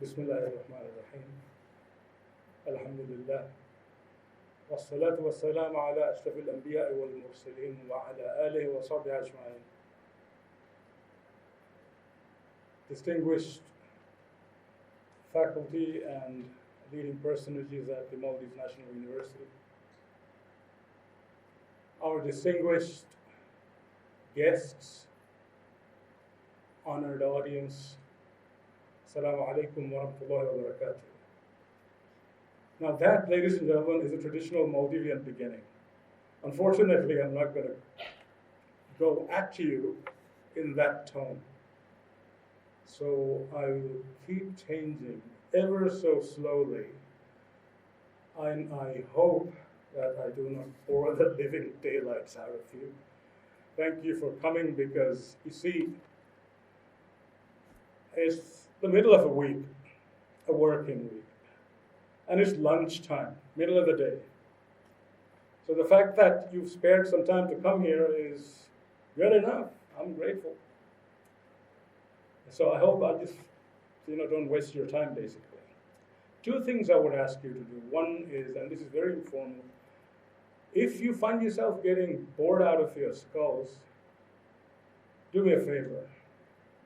Bismillahirrahmanirrahim. Alhamdulillah. Wassalatu wassalamu ala ashrafil anbiya'i wal mursalin wa ala alihi wa sahbihi ajma'in. Distinguished faculty and leading personages at the Maldives National University, our distinguished guests, honored audience, Assalamu alaikum wa rahmatullahi wa barakatuh. Now that, ladies and gentlemen, is a traditional Maldivian beginning. Unfortunately, I'm not going to go at you in that tone. So I will keep changing ever so slowly. And I hope that I do not bore the living daylights out of you. Thank you for coming because, you see, it's the middle of a week, a working week, and it's lunchtime, middle of the day. So the fact that you've spared some time to come here is good enough. I'm grateful. So I hope I just, don't waste your time, basically. Two things I would ask you to do. One is, and this is very informal, if you find yourself getting bored out of your skulls, do me a favor.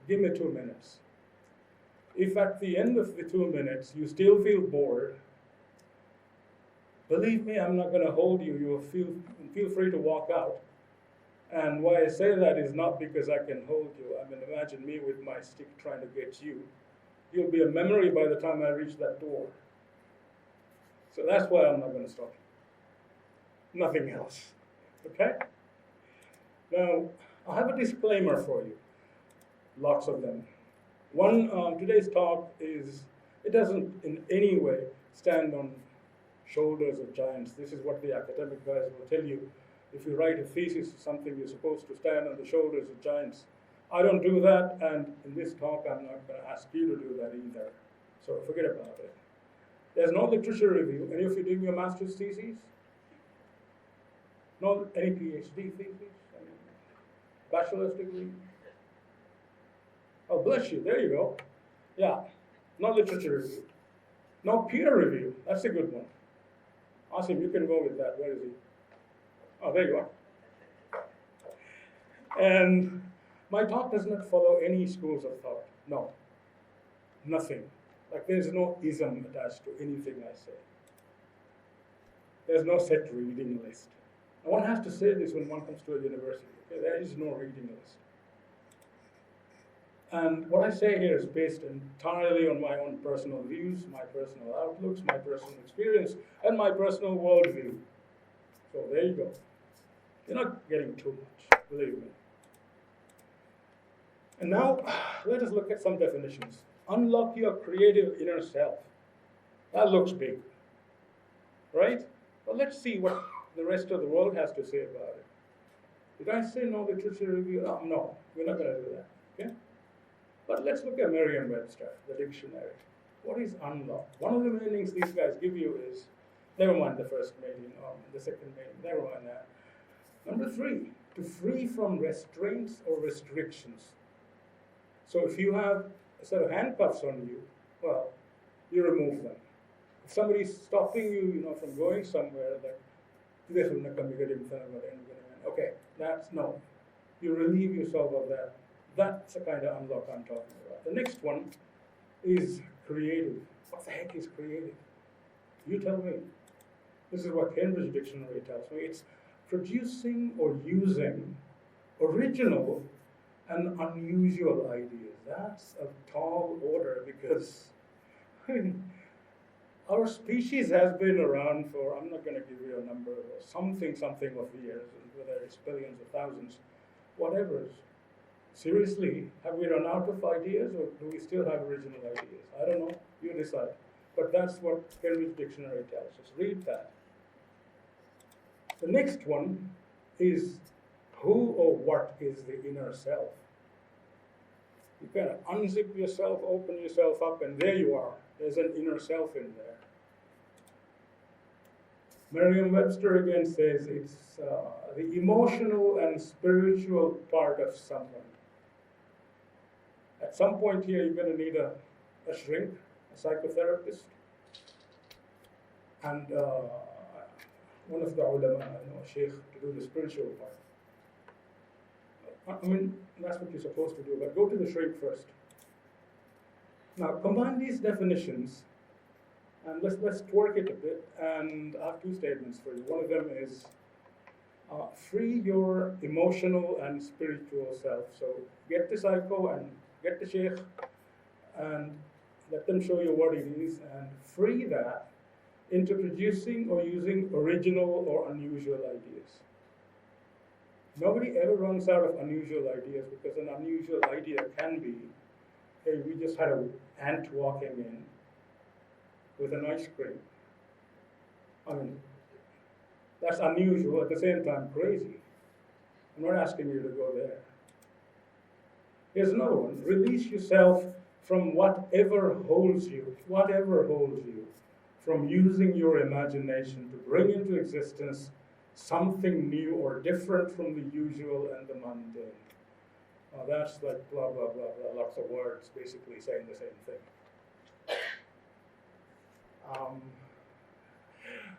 Give me 2 minutes. If at the end of the 2 minutes you still feel bored, believe me, I'm not going to hold you. You'll feel free to walk out. And why I say that is not because I can hold you. I mean, imagine me with my stick trying to get you. You'll be a memory by the time I reach that door. So that's why I'm not going to stop you. Nothing else. Okay? Now, I have a disclaimer for you. Lots of them. One, today's talk it doesn't in any way stand on shoulders of giants. This is what the academic guys will tell you. If you write a thesis or something, you're supposed to stand on the shoulders of giants. I don't do that, and in this talk, I'm not going to ask you to do that either. So forget about it. There's no literature review. Any of you doing your master's thesis? No, any PhD thesis? Any bachelor's degree? Oh, bless you, there you go. Yeah, no literature review. No peer review, that's a good one. Asim, you can go with that, where is he? Oh, there you are. And my talk does not follow any schools of thought, no, nothing. Like there's no ism attached to anything I say. There's no set reading list. And one has to say this when one comes to a university, okay? There is no reading list. And what I say here is based entirely on my own personal views, my personal outlooks, my personal experience, and my personal worldview. So there you go. You're not getting too much, believe me. And now, let us look at some definitions. Unlock your creative inner self. That looks big, right? Well, let's see what the rest of the world has to say about it. Did I say no literature review? No, we're not going to do that, okay? But let's look at Merriam-Webster, the dictionary. What is unlock? One of the meanings these guys give you is, never mind the first meaning or the second meaning, never mind that. Number 3, to free from restraints or restrictions. So if you have a set of handcuffs on you, well, you remove them. If somebody's stopping you, from going somewhere, okay, that's no. You relieve yourself of that. That's the kind of unlock I'm talking about. The next one is creative. What the heck is creative? You tell me. This is what Cambridge Dictionary tells me. It's producing or using original and unusual ideas. That's a tall order because our species has been around for, I'm not going to give you a number, something of years, whether it's billions or thousands, whatever. Seriously, have we run out of ideas or do we still have original ideas? I don't know, you decide. But that's what Cambridge Dictionary tells us. Read that. The next one is who or what is the inner self? You kind of unzip yourself, open yourself up, and there you are. There's an inner self in there. Merriam-Webster again says it's the emotional and spiritual part of someone. At some point here, you're going to need a shrink, a psychotherapist, and one of the ulama, a sheikh, to do the spiritual part. I mean, that's what you're supposed to do, but go to the shaykh first. Now, combine these definitions, and let's twerk it a bit, and I have two statements for you. One of them is, free your emotional and spiritual self. So get the psycho and get the sheikh, and let them show you what it is, and free that into producing or using original or unusual ideas. Nobody ever runs out of unusual ideas, because an unusual idea can be, hey, we just had an ant walking in with an ice cream. I mean, that's unusual, at the same time crazy. I'm not asking you to go there. Here's another one. Release yourself from whatever holds you, from using your imagination to bring into existence something new or different from the usual and the mundane. That's like blah, blah, blah, blah, lots of words basically saying the same thing.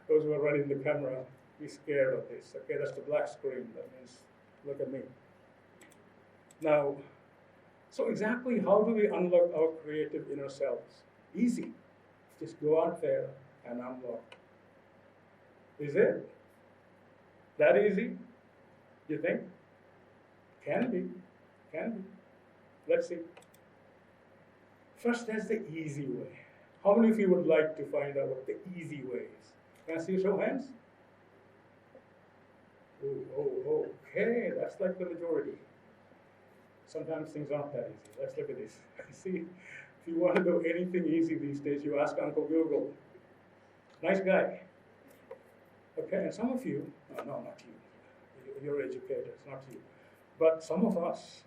Those who are running the camera, be scared of this. Okay, that's the black screen. That means, look at me. Now, so exactly how do we unlock our creative inner selves? Easy. Just go out there and unlock. Is it that easy? You think? Can be. Let's see. First, there's the easy way. How many of you would like to find out what the easy way is? Can I see a show of hands? Oh, okay, that's like the majority. Sometimes things aren't that easy. Let's look at this. See, if you want to do anything easy these days, you ask Uncle Google. Nice guy. Okay, and some of you, no, not you. You're educators, not you. But some of us,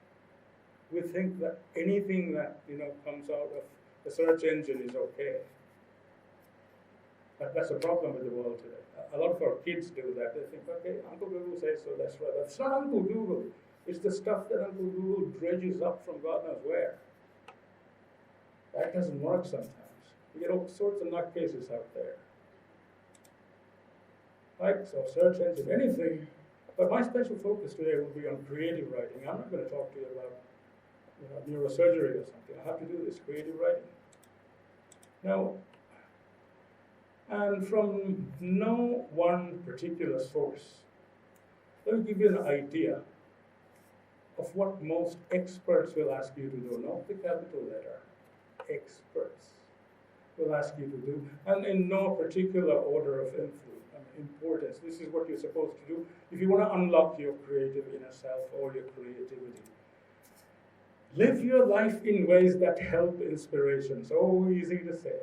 we think that anything that comes out of the search engine is okay. That's a problem with the world today. A lot of our kids do that. They think, okay, Uncle Google says so, that's right. That's not Uncle Google. It's the stuff that Uncle Google dredges up from God knows where. That doesn't work sometimes. You get all sorts of nutcases out there. Right, so search engine, anything. But my special focus today will be on creative writing. I'm not going to talk to you about neurosurgery or something. I have to do this, creative writing. Now, and from no one particular source, let me give you an idea of what most experts will ask you to do, not the capital letter, experts will ask you to do, and in no particular order of importance. This is what you're supposed to do if you want to unlock your creative inner self or your creativity. Live your life in ways that help inspiration. So easy to say.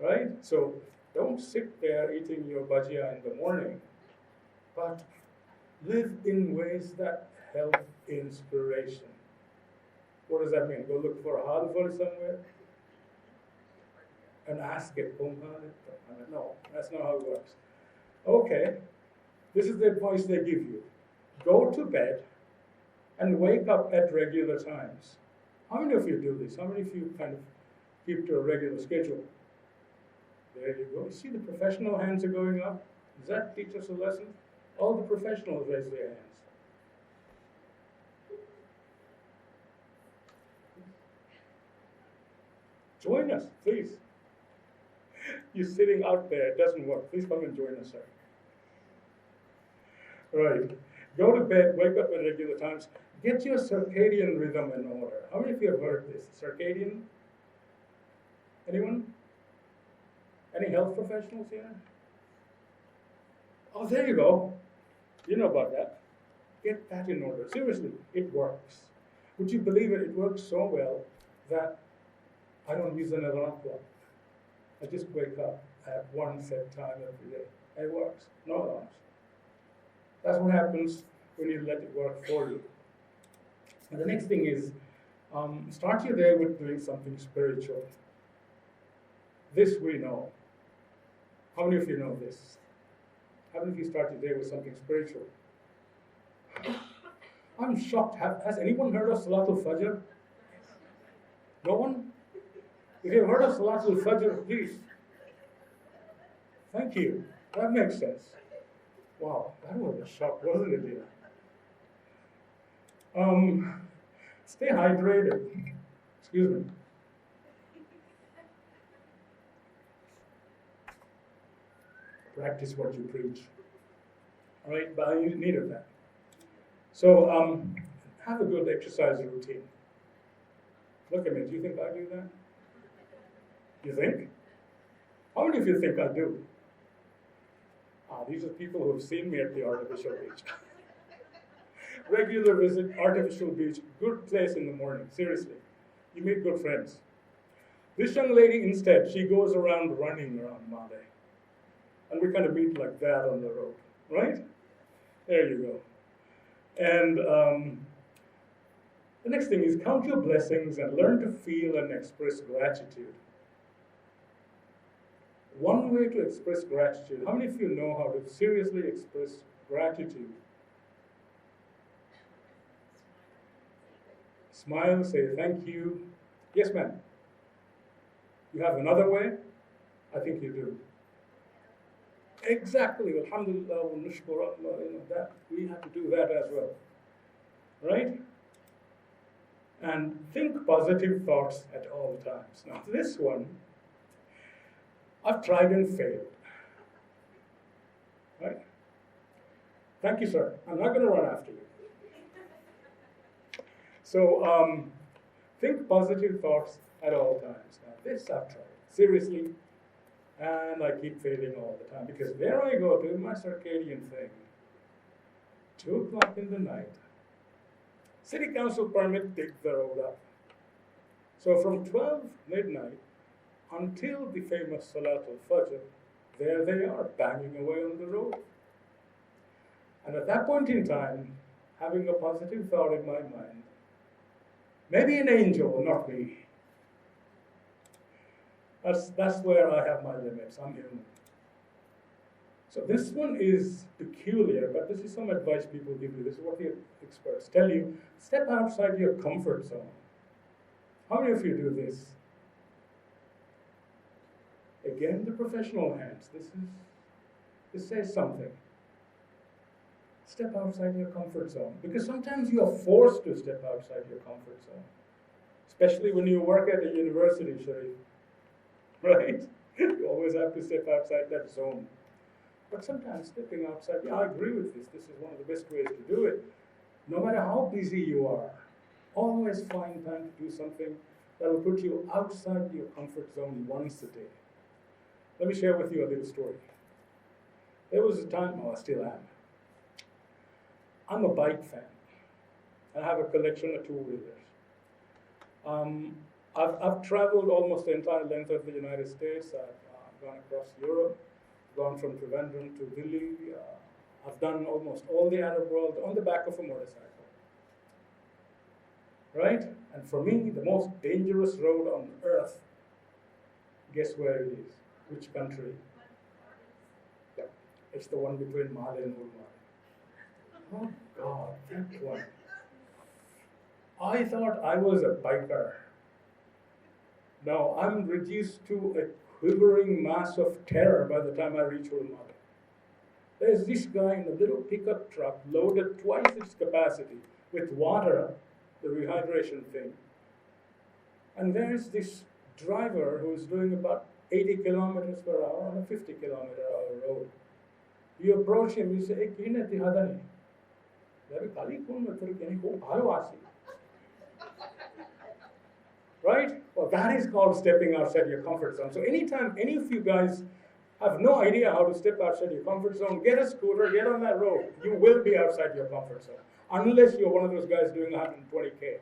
Right? So don't sit there eating your bhajia in the morning, but live in ways that help inspiration. What does that mean? Go look for a halva somewhere and ask it. No, that's not how it works. Okay, this is the advice they give you. Go to bed and wake up at regular times. How many of you do this? How many of you kind of keep to a regular schedule? There you go. You see the professional hands are going up? Does that teach us a lesson? All the professionals raise their hands. Join us, please. You're sitting out there, it doesn't work. Please come and join us, sir. Right. Go to bed, wake up at regular times. Get your circadian rhythm in order. How many of you have heard this? Circadian? Anyone? Any health professionals here? Oh, there you go. You know about that. Get that in order. Seriously, it works. Would you believe it? It works so well that I don't use an alarm clock. I just wake up at one set time every day. It works. No alarms. That's what happens when you let it work for you. And the next thing is, start your day with doing something spiritual. This we know. How many of you know this? How many of you start your day with something spiritual? I'm shocked. Has anyone heard of Salatul Fajr? No one? If you've heard of Salatul Fajr, please. Thank you. That makes sense. Wow, that was a shock, wasn't it, dear? Stay hydrated. Excuse me. Practice what you preach. All right, but I needed that. So have a good exercise routine. Look at me. Do you think I do that? You think? How many of you think I do? These are people who have seen me at the artificial beach. Regular visit, artificial beach, good place in the morning. Seriously, you meet good friends. This young lady instead, she goes around running around Male. And we kind of meet like that on the road, right? There you go. And the next thing is count your blessings and learn to feel and express gratitude. One way to express gratitude. How many of you know how to seriously express gratitude? Smile, say thank you. Yes, ma'am. You have another way? I think you do. Exactly. Alhamdulillah, wa nushkur Allah, that we have to do that as well. Right? And think positive thoughts at all times. Now, this one, I've tried and failed. Right? Thank you, sir. I'm not going to run after you. So, think positive thoughts at all times. Now, this I've tried. Seriously. And I keep failing all the time because there I go doing my circadian thing. 2 o'clock in the night. City council permit, dig the road up. So from 12 midnight until the famous Salatul Fajr, there they are, banging away on the road. And at that point in time, having a positive thought in my mind, maybe an angel, not me. That's where I have my limits. I'm human. So this one is peculiar, but this is some advice people give you. This is what the experts tell you. Step outside your comfort zone. How many of you do this? Again, the professional hands. This says something. Step outside your comfort zone. Because sometimes you are forced to step outside your comfort zone. Especially when you work at a university, Sharif. Right? You always have to step outside that zone. But sometimes stepping outside, yeah, I agree with this. This is one of the best ways to do it. No matter how busy you are, always find time to do something that will put you outside your comfort zone once a day. Let me share with you a little story. There was a time, I still am. I'm a bike fan. I have a collection of two-wheelers. I've traveled almost the entire length of the United States. I've gone across Europe, gone from Trivandrum to Delhi. I've done almost all the Arab world on the back of a motorcycle. Right? And for me, the most dangerous road on earth, guess where it is? Which country? Yeah, it's the one between Male and Ulma. Oh God, that one. I thought I was a biker. Now I'm reduced to a quivering mass of terror by the time I reach Ulma. There's this guy in a little pickup truck loaded twice its capacity with water, the rehydration thing. And there's this driver who's doing about 80 kilometers per hour on a 50 kilometer hour road. You approach him, you say, "Hey, kine tihada nahi?" Right? Well, that is called stepping outside your comfort zone. So anytime any of you guys have no idea how to step outside your comfort zone, get a scooter, get on that road. You will be outside your comfort zone. Unless you're one of those guys doing 120K.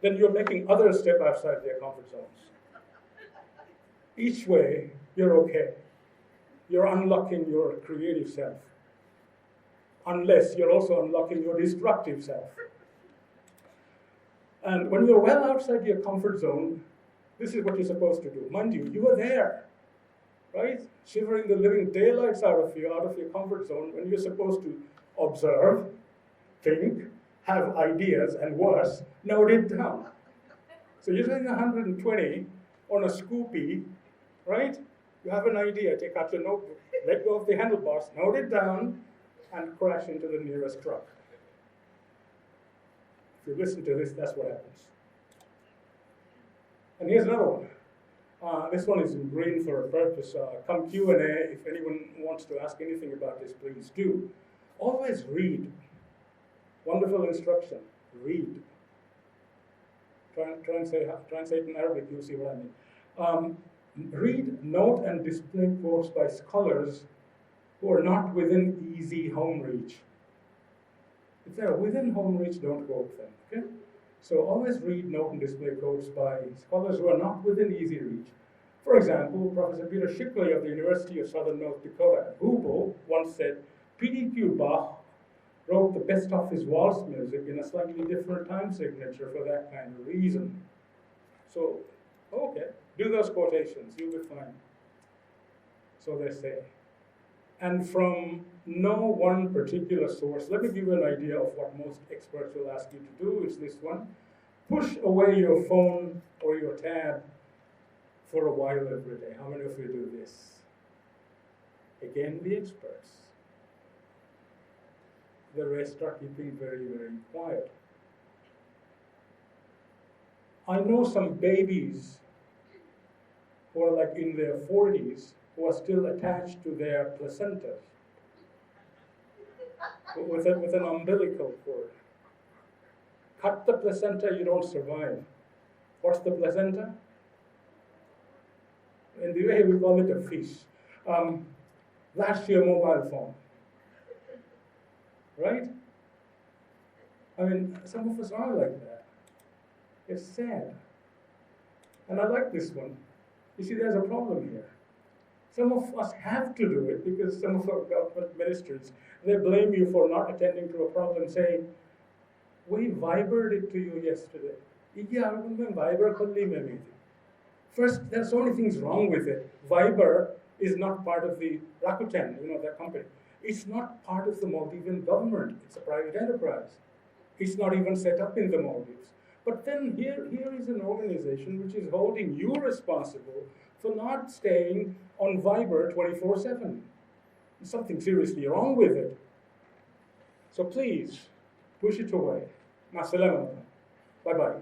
Then you're making others step outside their comfort zones. Each way, you're okay. You're unlocking your creative self. Unless you're also unlocking your destructive self. And when you're well outside your comfort zone, this is what you're supposed to do. Mind you, you were there, right? Shivering the living daylights out of your comfort zone when you're supposed to observe, think, have ideas, and worse, note it down. So you're doing 120 on a scoopy, right? You have an idea, take out your notebook, let go of the handlebars, note it down, and crash into the nearest truck. If you listen to this, that's what happens. And here's another one. This one is in green for a purpose. Come Q&A, if anyone wants to ask anything about this, please do. Always read. Wonderful instruction. Read. Try and say it in Arabic, you'll see what I mean. Read, note, and display quotes by scholars who are not within easy home reach. If they're within home reach, don't quote them, okay? So always read, note, and display quotes by scholars who are not within easy reach. For example, Professor Peter Shickley of the University of Southern North Dakota at Hoople once said, PDQ Bach wrote the best of his waltz music in a slightly different time signature for that kind of reason. So, okay, do those quotations, you'll be fine. So they say. And from no one particular source, let me give you an idea of what most experts will ask you to do. It's this one. Push away your phone or your tab for a while every day. How many of you do this? Again, the experts. The rest are keeping very, very quiet. I know some babies who are like in their 40s who are still attached to their placentas with an umbilical cord. Cut the placenta, you don't survive. What's the placenta? In the way we call it a fish. That's your mobile phone. Right? I mean, some of us are like that. It's sad. And I like this one. You see, there's a problem here. Some of us have to do it because some of our government ministers, they blame you for not attending to a problem, saying, we Vibered it to you yesterday. First, there's so many things wrong with it. Viber is not part of the Rakuten, that company. It's not part of the Maldivian government. It's a private enterprise. It's not even set up in the Maldives. But then here is an organization which is holding you responsible for not staying on Viber 24/7. There's something seriously wrong with it. So please, push it away. Masalama. Bye-bye.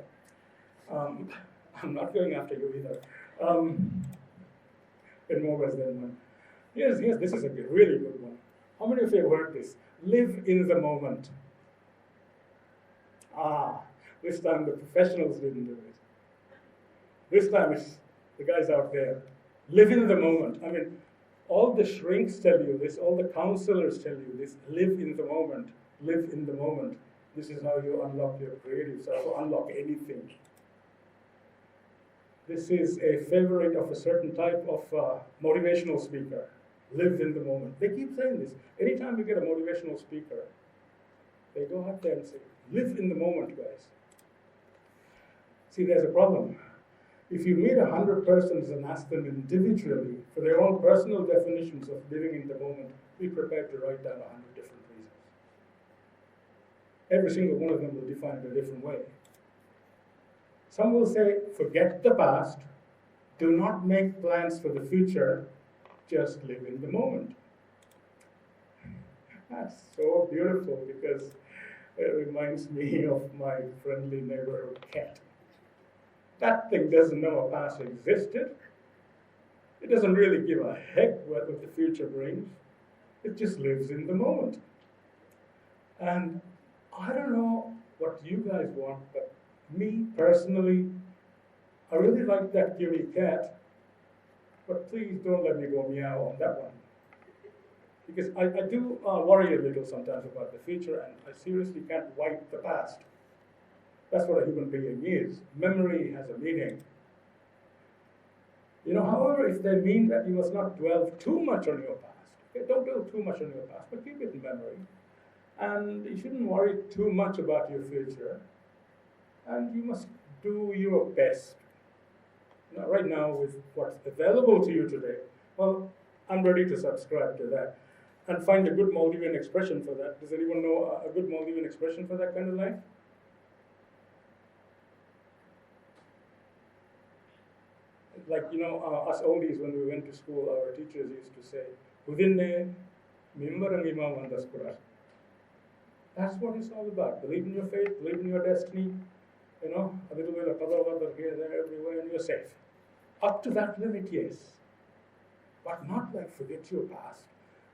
I'm not going after you either. In more ways than one. Yes, this is a really good one. How many of you have heard this? Live in the moment. This time the professionals didn't do it. This time it's the guys out there. Live in the moment. I mean, all the shrinks tell you this, all the counselors tell you this. Live in the moment. Live in the moment. This is how you unlock your creative self, or unlock anything. This is a favorite of a certain type of motivational speaker. Live in the moment. They keep saying this. Anytime you get a motivational speaker, they go out there and say, live in the moment, guys. See, there's a problem. If you meet 100 persons and ask them individually for their own personal definitions of living in the moment, be prepared to write down 100 different reasons. Every single one of them will define it a different way. Some will say, forget the past, do not make plans for the future, just live in the moment. That's so beautiful because it reminds me of my friendly neighborhood cat. That thing doesn't know a past existed. It doesn't really give a heck what the future brings. It just lives in the moment. And I don't know what you guys want, but me personally, I really like that kitty cat, but please don't let me go meow on that one. Because I do worry a little sometimes about the future, and I seriously can't wipe the past. That's what a human being is. Memory has a meaning. However, if they mean that you must not dwell too much on your past, okay, don't dwell too much on your past, but keep it in memory. And you shouldn't worry too much about your future. And you must do your best. Right now, with what's available to you today, well, I'm ready to subscribe to that and find a good Maldivian expression for that. Does anyone know a good Maldivian expression for that kind of life? Like, us oldies, when we went to school, our teachers used to say, "Hudinne mimbarangima mandaskurar." That's what it's all about. Believe in your faith, believe in your destiny, a little bit of qadar here, there, everywhere, and you're safe. Up to that limit, yes. But not like forget your past.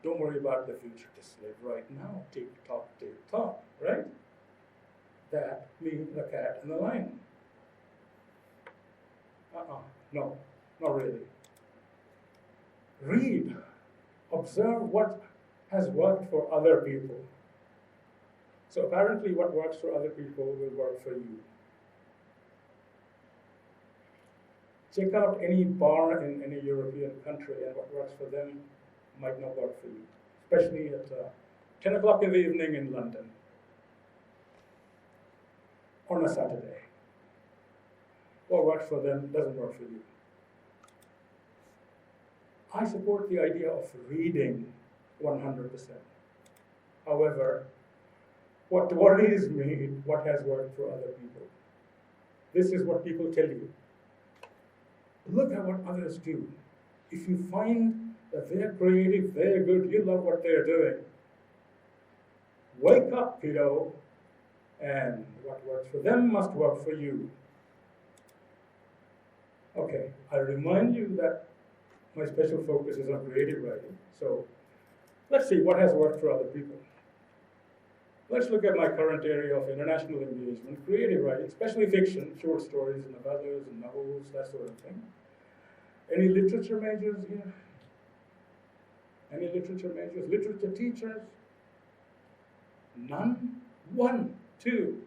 Don't worry about the future. Just live right now. Tick tock, right? That means the cat and the lion. No, not really. Read, observe what has worked for other people. So apparently what works for other people will work for you. Check out any bar in any European country, and what works for them might not work for you, especially at 10 o'clock in the evening in London on a Saturday. What works for them doesn't work for you. I support the idea of reading 100%. However, what worries me, what has worked for other people. This is what people tell you. Look at what others do. If you find that they're creative, they're good, you love what they're doing, wake up, kiddo, and what works for them must work for you. Okay, I remind you that my special focus is on creative writing. So let's see what has worked for other people. Let's look at my current area of international engagement, creative writing, especially fiction, short stories, novellas, and novels, that sort of thing. Any literature majors here? Any literature majors? Literature teachers? None? One, two.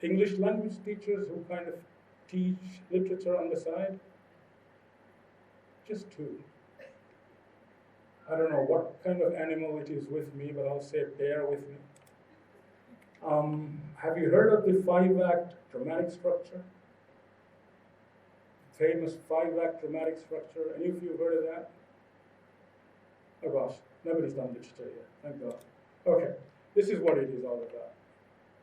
English language teachers who kind of teach literature on the side? Just two. I don't know what kind of animal it is with me, but I'll say bear with me. Have you heard of the 5-act dramatic structure? Famous 5-act dramatic structure. Any of you heard of that? Oh gosh, nobody's done literature yet, thank God. Okay, this is what it is all about.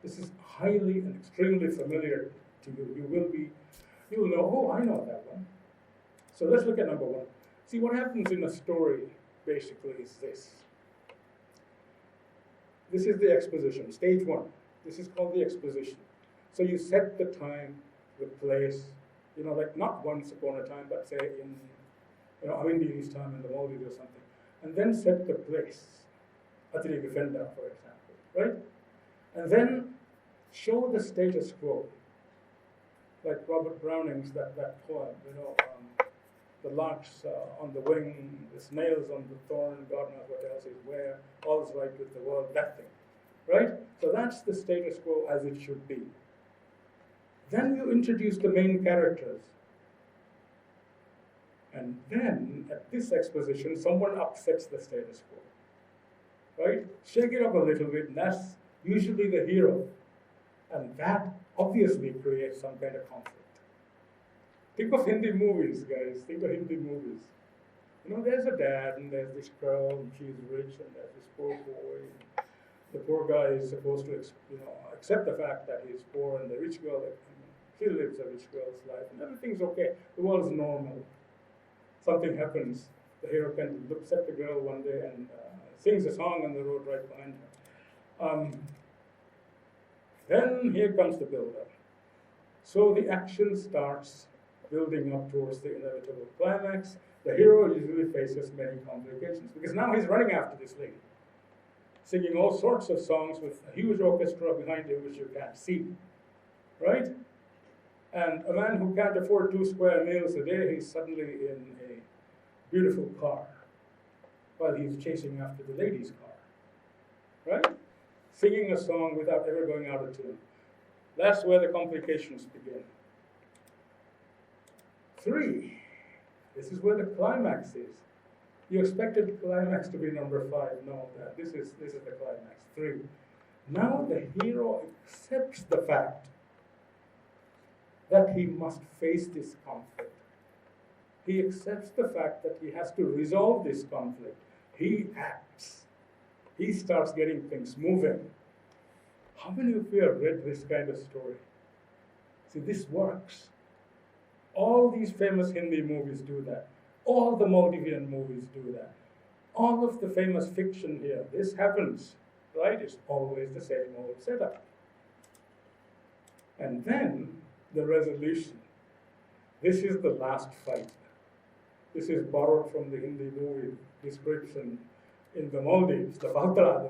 This is highly and extremely familiar to you. You will know, oh, I know that one. So let's look at number one. See, what happens in a story basically is this. This is the exposition, stage one. This is called the exposition. So you set the time, the place, like not once upon a time, but say in, Indian time in the Maldives or something. And then set the place, Atirigafenda, for example, right? And then show the status quo, like Robert Browning's that poem, the larks on the wing, the snails on the thorn, God knows what else is where, all's right with the world, that thing, right? So that's the status quo as it should be. Then you introduce the main characters. And then, at this exposition, someone upsets the status quo, right? Shake it up a little bit, and that's usually the hero. And that obviously creates some kind of conflict. Think of Hindi movies, guys. Think of Hindi movies. There's a dad, and there's this girl, and she's rich, and there's this poor boy. And the poor guy is supposed to, accept the fact that he's poor, and the rich girl, she lives a rich girl's life, and everything's okay. The world's normal. Something happens. The hero can looks at the girl one day and sings a song on the road right behind her. Then here comes the build-up. So the action starts building up towards the inevitable climax. The hero usually faces many complications because now he's running after this lady, singing all sorts of songs with a huge orchestra behind him which you can't see, right? And a man who can't afford 2 square meals a day, he's suddenly in a beautiful car while he's chasing after the lady's car, right? Singing a song without ever going out of tune. That's where the complications begin. 3, this is where the climax is. You expected climax to be number 5. No, this is the climax. 3. Now the hero accepts the fact that he must face this conflict. He accepts the fact that he has to resolve this conflict. He acts. He starts getting things moving. How many of you have read this kind of story? See, this works. All these famous Hindi movies do that. All the Maldivian movies do that. All of the famous fiction here, this happens, right? It's always the same old setup. And then the resolution. This is the last fight. This is borrowed from the Hindi movie description in the Maldives, the Valtarada,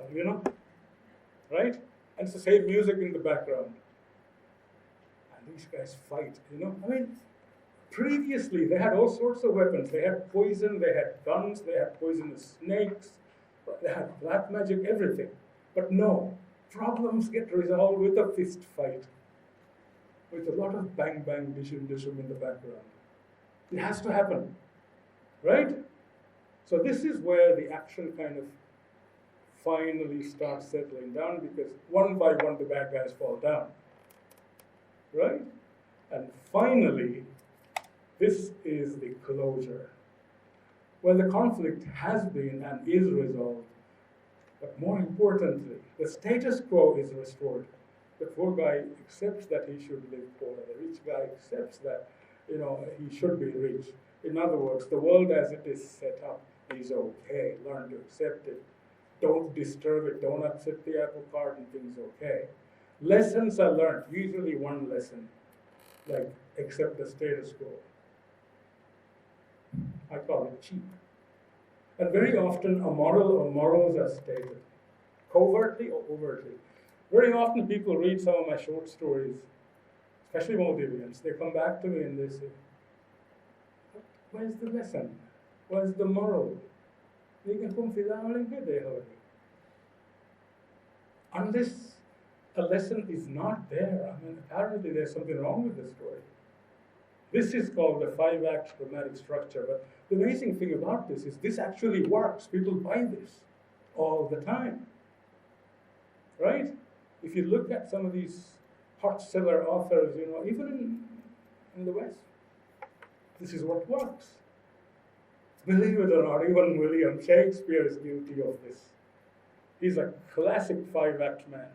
right? And it's the same music in the background. And these guys fight, I mean, previously they had all sorts of weapons. They had poison, they had guns, they had poisonous snakes, they had black magic, everything. But no, problems get resolved with a fist fight, with a lot of bang bang dishum dishum in the background. It has to happen, right? So this is where the action kind of finally starts settling down, because one by one the bad guys fall down, right? And finally, this is the closure, where the conflict has been and is resolved, but more importantly, the status quo is restored. The poor guy accepts that he should live poor. The rich guy accepts that, he should be rich. In other words, the world as it is set up is okay. Learn to accept it. Don't disturb it. Don't upset the apple cart, and things okay. Lessons are learned. Usually one lesson, like accept the status quo. I call it cheap. And very often a moral or morals are stated, covertly or overtly. Very often people read some of my short stories, especially Maldivians. They come back to me and they say, where's the lesson? Where's the moral? Unless a lesson is not there, apparently there's something wrong with the story. This is called the 5-act dramatic structure. But the amazing thing about this is this actually works. People buy this all the time, right? If you look at some of these hot seller authors, even in the West, this is what works. Believe it or not, even William Shakespeare is guilty of this. He's a classic 5-act man,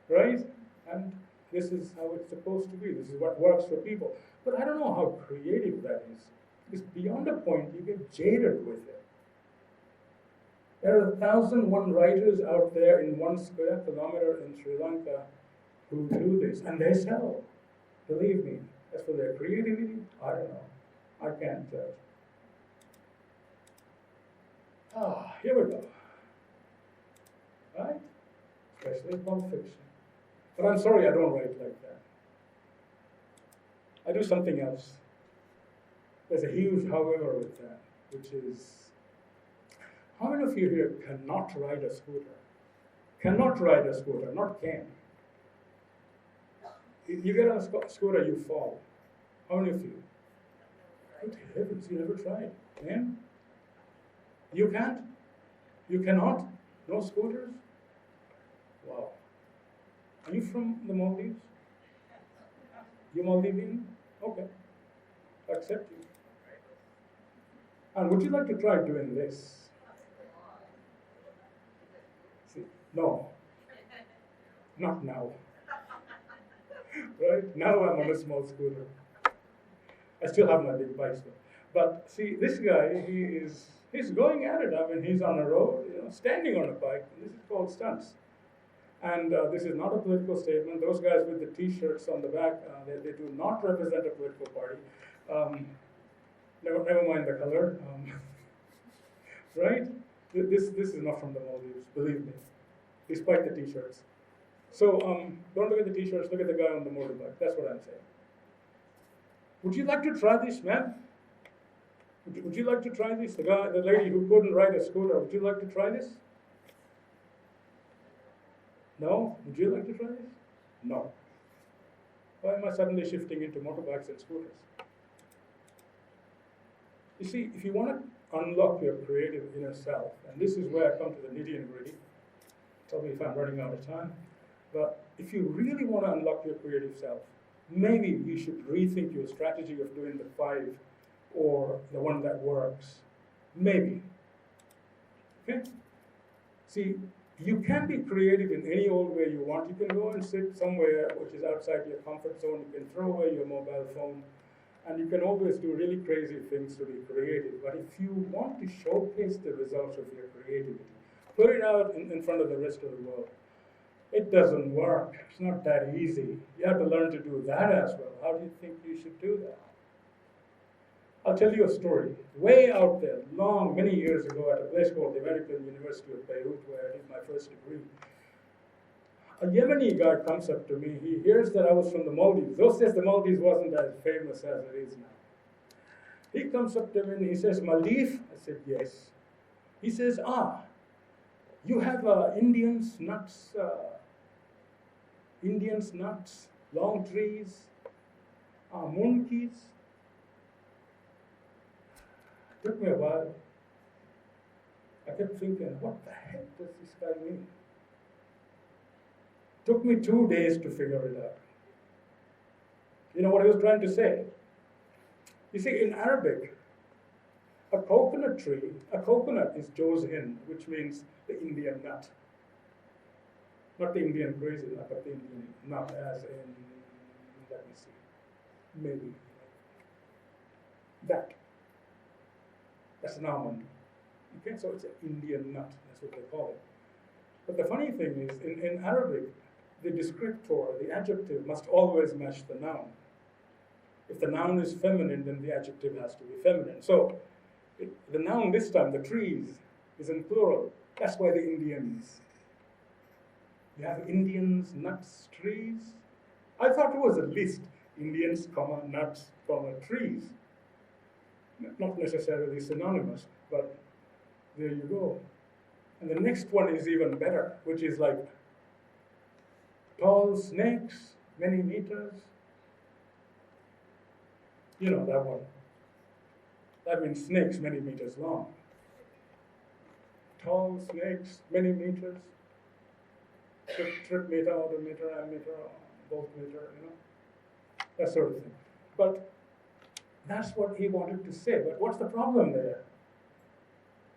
right? And this is how it's supposed to be. This is what works for people. But I don't know how creative that is. Because beyond a point, you get jaded with it. There are 1,001 writers out there in 1 square kilometer in Sri Lanka who do this, and they sell. Believe me. As for their creativity, I don't know. I can't judge. Here we go. Right? Especially Pulp Fiction. But I'm sorry, I don't write like that. I do something else. There's a huge however with that, which is, how many of you here cannot ride a scooter? Cannot ride a scooter, not can. You get on a scooter, you fall. How many of you? Good heavens, you never tried. Can? You can't? You cannot? No scooters? Wow. Are you from the Maldives? You Maldivian? Okay. Accept you. And would you like to try doing this? See, no. Not now. Right? Now I'm on a small scooter. I still have my big bicycle. But see, this guy, he's going at it. He's on a road, standing on a bike. And this is called stunts. And this is not a political statement. Those guys with the T-shirts on the back, they do not represent a political party. Never mind the color. Right? This is not from the Maldives, believe me, despite the T-shirts. So don't look at the T-shirts, look at the guy on the motorbike. That's what I'm saying. Would you like to try this, ma'am? Would you like to try this? The lady who couldn't ride a scooter, would you like to try this? No? Would you like to try this? No. Why am I suddenly shifting into motorbikes and scooters? You see, if you want to unlock your creative inner self, and this is where I come to the nitty and gritty, tell me if I'm running out of time, but if you really want to unlock your creative self, maybe you should rethink your strategy of doing the 5 or the one that works. Maybe. Okay? See, You can be creative in any old way you want. You can go and sit somewhere which is outside your comfort zone. You can throw away your mobile phone, and you can always do really crazy things to be creative. But if you want to showcase the results of your creativity, put it out in front of the rest of the world. It doesn't work. It's not that easy. You have to learn to do that as well. How do you think you should do that? I'll tell you a story. Way out there, many years ago, at a place called the American University of Beirut, where I did my first degree, a Yemeni guy comes up to me. He hears that I was from the Maldives. Those days, the Maldives wasn't as famous as it is now. He comes up to me and he says, Maldives? I said, yes. He says, you have Indians nuts, long trees, monkeys. Took me a while. I kept thinking, what the heck does this guy mean? Took me 2 days to figure it out. You know what he was trying to say? You see, in Arabic, a coconut is jozhin, which means the Indian nut. Not the Indian crazy nut, but the Indian nut, as in, let me see, maybe that. That's an almond. Okay, so it's an Indian nut, that's what they call it. But the funny thing is, in Arabic, the descriptor, the adjective, must always match the noun. If the noun is feminine, then the adjective has to be feminine. So the noun this time, the trees, is in plural. That's why the Indians. You have Indians, nuts, trees. I thought it was a list. Indians, nuts, trees. Not necessarily synonymous, but there you go. And the next one is even better, which is like tall snakes, many meters. You know that one. That means snakes many meters long. Tall snakes, many meters. Trip meter, odometer, ammeter, voltmeter, that sort of thing. But that's what he wanted to say. But what's the problem there?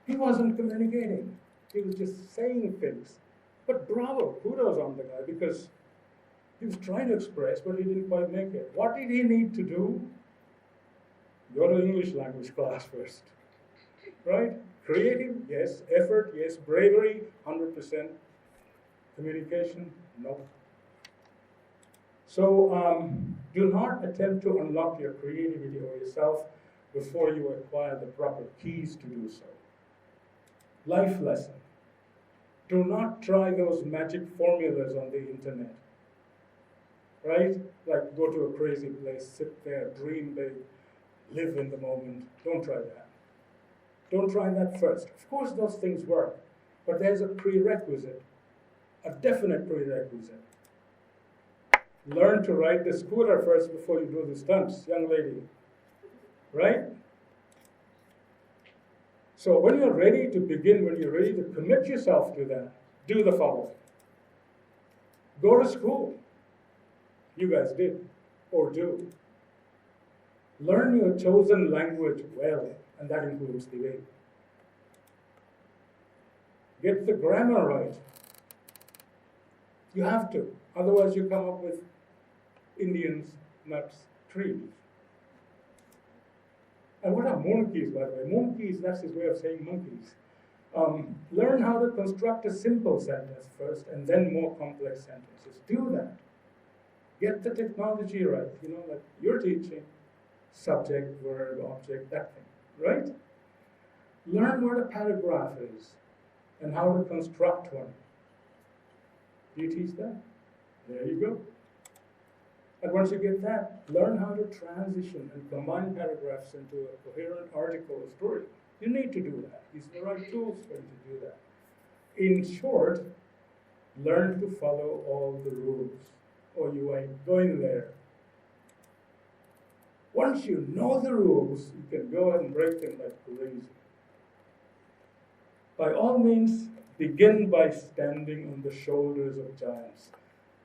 He wasn't communicating. He was just saying things. But bravo, kudos on the guy, because he was trying to express, but he didn't quite make it. What did he need to do? Go to English language class first, right? Creative, yes. Effort, yes. Bravery, 100%. Communication, no. So do not attempt to unlock your creativity or yourself before you acquire the proper keys to do so. Life lesson. Do not try those magic formulas on the internet, right? Like go to a crazy place, sit there, dream big, live in the moment. Don't try that. Don't try that first. Of course those things work, but there's a prerequisite, a definite prerequisite. Learn to ride the scooter first before you do the stunts, young lady, right? So when you're ready to begin, when you're ready to commit yourself to that, do the following. Go to school. You guys did, or do. Learn your chosen language well, and that includes the way. Get the grammar right. You have to, otherwise you come up with Indians, nuts, trees. And what are monkeys, by the way? Monkeys, that's his way of saying monkeys. Learn how to construct a simple sentence first, and then more complex sentences. Do that. Get the technology right, like you're teaching, subject, verb, object, that thing, right? Learn what a paragraph is, and how to construct one. Do you teach that? There you go. And once you get that, learn how to transition and combine paragraphs into a coherent article or story. You need to do that. These are the right tools for you to do that. In short, learn to follow all the rules, or you ain't going there. Once you know the rules, you can go and break them like crazy. By all means, begin by standing on the shoulders of giants.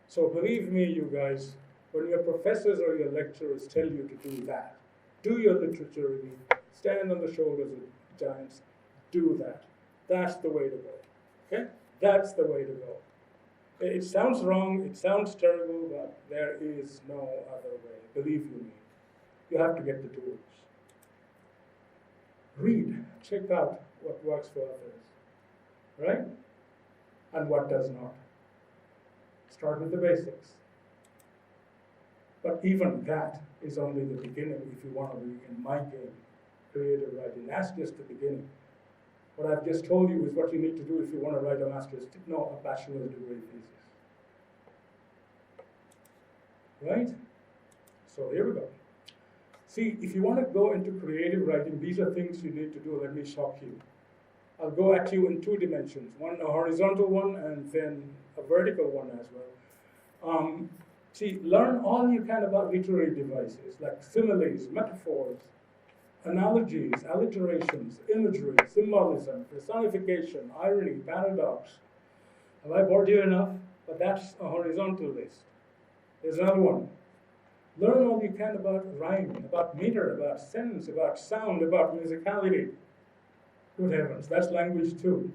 So believe me, you guys, when your professors or your lecturers tell you to do that, do your literature review, stand on the shoulders of giants, do that. That's the way to go, okay? That's the way to go. It sounds wrong, it sounds terrible, but there is no other way. Believe you me. You have to get the tools. Read, check out what works for others, right? And what does not. Start with the basics. But even that is only the beginning if you want to be in my game, creative writing. That's just the beginning. What I've just told you is what you need to do if you want to write a a bachelor's degree thesis. Right? So here we go. See, if you want to go into creative writing, these are things you need to do. Let me shock you. I'll go at you in two dimensions, one a horizontal one and then a vertical one as well. See, learn all you can about literary devices like similes, metaphors, analogies, alliterations, imagery, symbolism, personification, irony, paradox. Have I bored you enough? But that's a horizontal list. There's another one. Learn all you can about rhyme, about meter, about sense, about sound, about musicality. Good heavens, that's language too.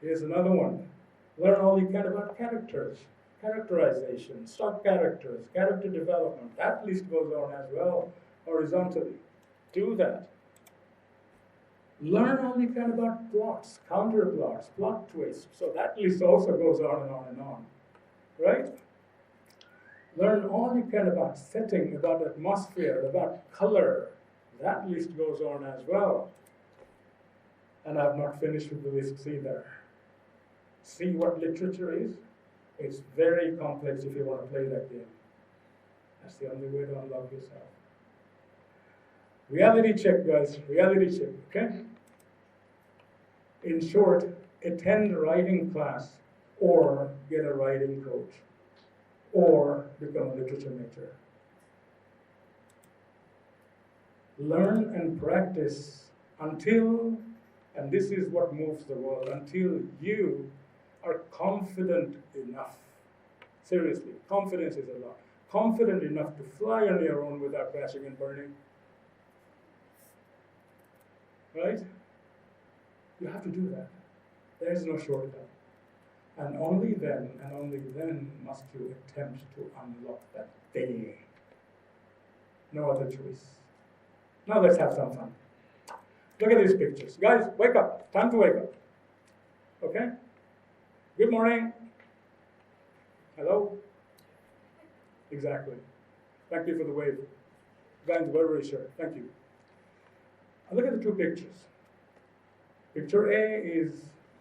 Here's another one. Learn all you can about characters, characterization, stock characters, character development. That list goes on as well, horizontally. Do that. Learn all you can about plots, counterplots, plot twists. So that list also goes on and on and on, right? Learn all you can about setting, about atmosphere, about color. That list goes on as well. And I've not finished with the lists either. See what literature is? It's very complex if you want to play that game. That's the only way to unlock yourself. Reality check, guys. Reality check, okay? In short, attend a writing class or get a writing coach or become a literature major. Learn and practice until, and this is what moves the world, until you are confident enough. Seriously, confidence is a lot. Confident enough to fly on your own without crashing and burning. Right? You have to do that. There is no shortcut. And only then must you attempt to unlock that day. No other choice. Now let's have some fun. Look at these pictures. Guys, wake up. Time to wake up. Okay? Good morning. Hello? Exactly. Thank you for the wave. Guys, very sure. Thank you. Now look at the two pictures. Picture A is,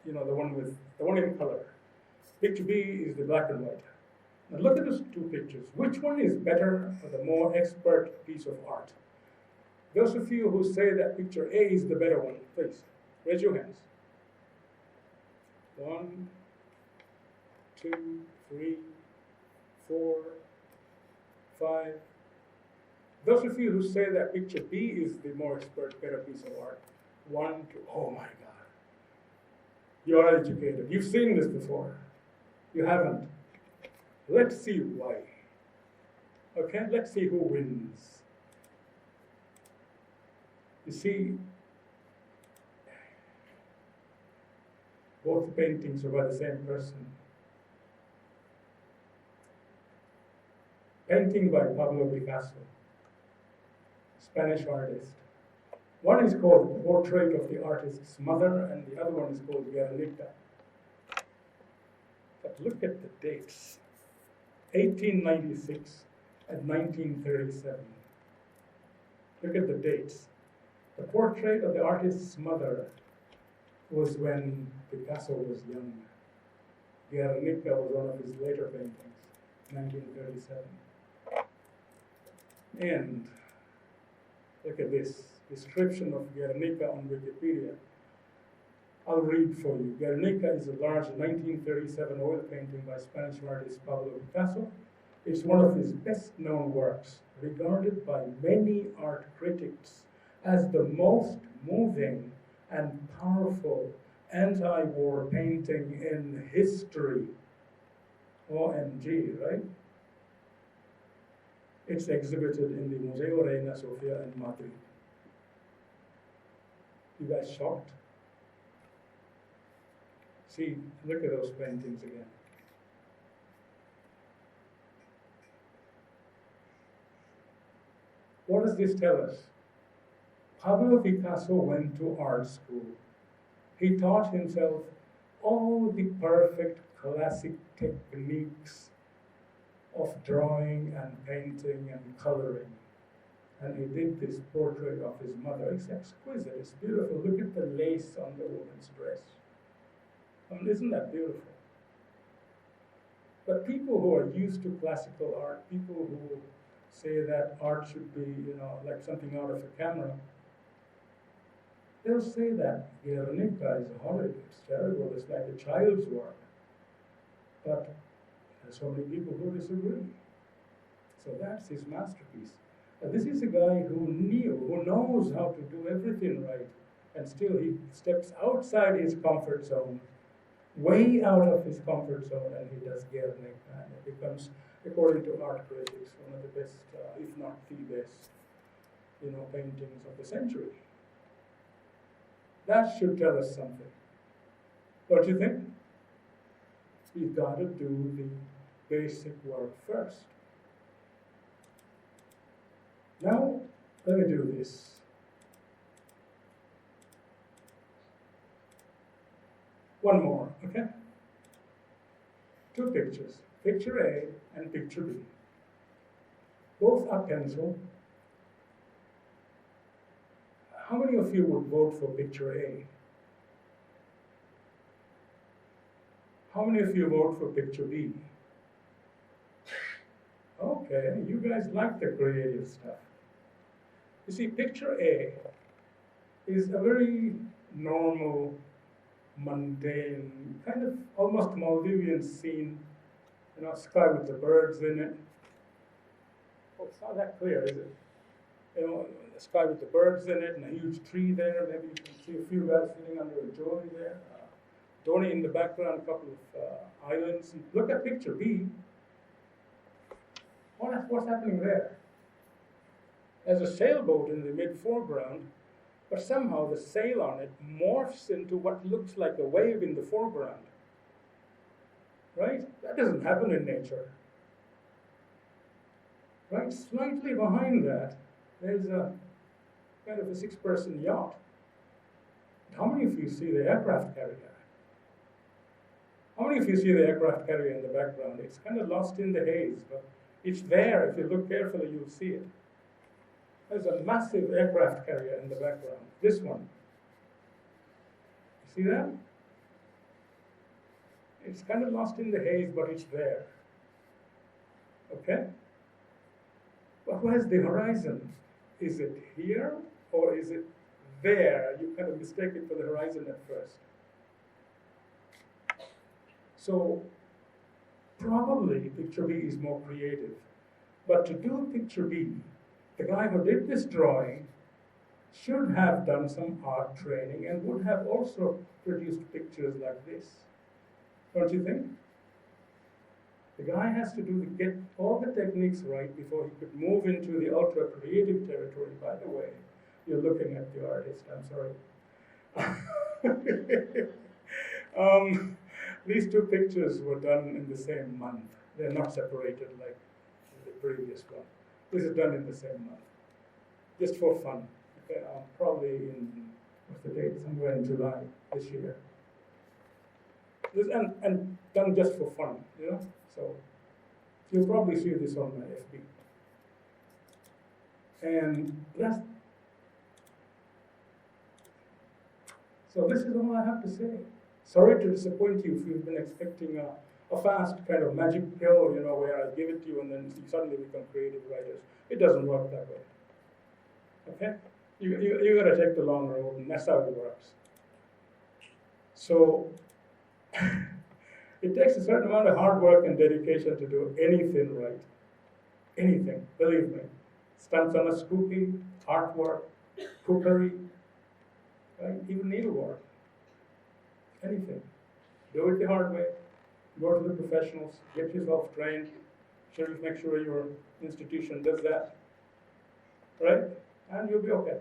the one in color. Picture B is the black and white. Now look at those two pictures. Which one is better or the more expert piece of art? Those of you who say that picture A is the better one, please, raise your hands. 1, 2, 3, 4, 5. Those of you who say that picture B is the more expert, better piece of art, 1, 2, oh my God. You are educated. You've seen this before. You haven't. Let's see why. Okay, let's see who wins. You see, both paintings are by the same person. Painting by Pablo Picasso, Spanish artist. One is called Portrait of the Artist's Mother, and the other one is called Guernica. But look at the dates, 1896 and 1937. Look at the dates. The Portrait of the Artist's Mother was when Picasso was young. Guernica was one of his later paintings, 1937. And look at this description of Guernica on Wikipedia. I'll read for you. Guernica is a large 1937 oil painting by Spanish artist Pablo Picasso. It's one of his best-known works, regarded by many art critics as the most moving and powerful anti-war painting in history. OMG, right? It's exhibited in the Museo Reina Sofia in Madrid. You guys shocked? See, look at those paintings again. What does this tell us? Pablo Picasso went to art school. He taught himself all the perfect classic techniques of drawing and painting and coloring. And he did this portrait of his mother. It's exquisite, it's beautiful. Look at the lace on the woman's dress. I mean, isn't that beautiful? But people who are used to classical art, people who say that art should be, like something out of a camera, they'll say that Guernica is horrid, it's terrible, it's like a child's work. But there's so many people who disagree. So that's his masterpiece. And this is a guy who knows how to do everything right, and still he steps outside his comfort zone, way out of his comfort zone, and he does Guernica, and it becomes, according to art critics, one of the best, if not the best, paintings of the century. That should tell us something. Don't you think? We've got to do the basic work first. Now, let me do this. One more, okay? Two pictures, picture A and picture B. Both are pencil. How many of you would vote for picture A? How many of you vote for picture B? Okay, you guys like the creative stuff. You see, picture A is a very normal, mundane, kind of almost Maldivian scene, sky with the birds in it. Oh, it's not that clear, is it? The sky with the birds in it and a huge tree there. Maybe you can see a few guys sitting under a dory there. Dory in the background, a couple of islands. And look at picture B. What's happening there? There's a sailboat in the mid-foreground, but somehow the sail on it morphs into what looks like a wave in the foreground. Right? That doesn't happen in nature. Right? Slightly behind that, there's a kind of a six-person yacht. How many of you see the aircraft carrier? How many of you see the aircraft carrier in the background? It's kind of lost in the haze, but it's there. If you look carefully, you'll see it. There's a massive aircraft carrier in the background. This one. You see that? It's kind of lost in the haze, but it's there. Okay? But where's the horizon? Is it here or is it there? You kind of mistake it for the horizon at first. So probably picture B is more creative. But to do picture B, the guy who did this drawing should have done some art training and would have also produced pictures like this. Don't you think? The guy has to get all the techniques right before he could move into the ultra creative territory. By the way, you're looking at the artist, I'm sorry. These two pictures were done in the same month. They're not separated like the previous one. This is done in the same month, just for fun. Okay, probably in, what's the date? Somewhere in July this year. And done just for fun, So you'll probably see this on my FB. And so this is all I have to say. Sorry to disappoint you if you've been expecting a fast kind of magic pill, where I give it to you and then you suddenly become creative writers. It doesn't work that way. Okay? You gotta take the long road, and that's how it works. So it takes a certain amount of hard work and dedication to do anything right. Anything, believe me. Stunts on a scoopy, artwork, cookery, right? Even needlework. Anything. Do it the hard way. Go to the professionals, get yourself trained, make sure your institution does that, right? And you'll be okay.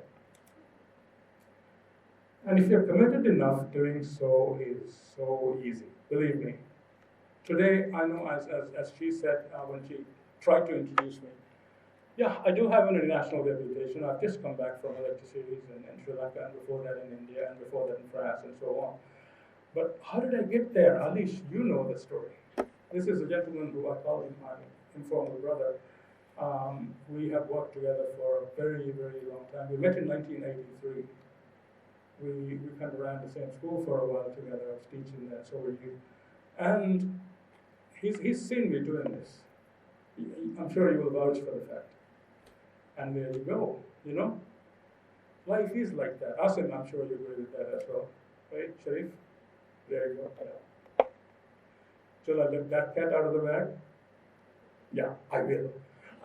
And if you're committed enough, doing so is so easy, believe me. Today, I know, as she said when she tried to introduce me, yeah, I do have an international reputation. I've just come back from electricities in Sri Lanka, and before that in India, and before that in France, and so on. But how did I get there? At least you know the story. This is a gentleman who I call him my informal brother. We have worked together for a very, very long time. We met in 1983. We kind of ran the same school for a while together. I was teaching there, so were you. And he's seen me doing this. I'm sure he will vouch for the fact. And there you go, you know? Life is like that. Asim, I'm sure you agree with that as well. Right, Sharif? There you go. Yeah. Shall I let that cat out of the bag? Yeah, I will.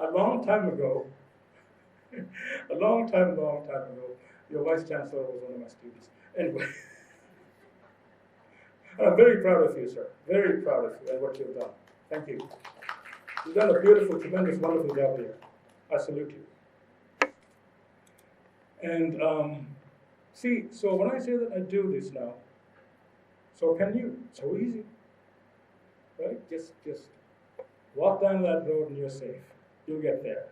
A long time ago, a long time ago, your vice chancellor was one of my students. Anyway, I'm very proud of you, sir. Very proud of you and what you've done. Thank you. You've done a beautiful, tremendous, wonderful job here. I salute you. And see, so when I say that I do this now, so can you. So easy, right? Just walk down that road and you're safe. You'll get there.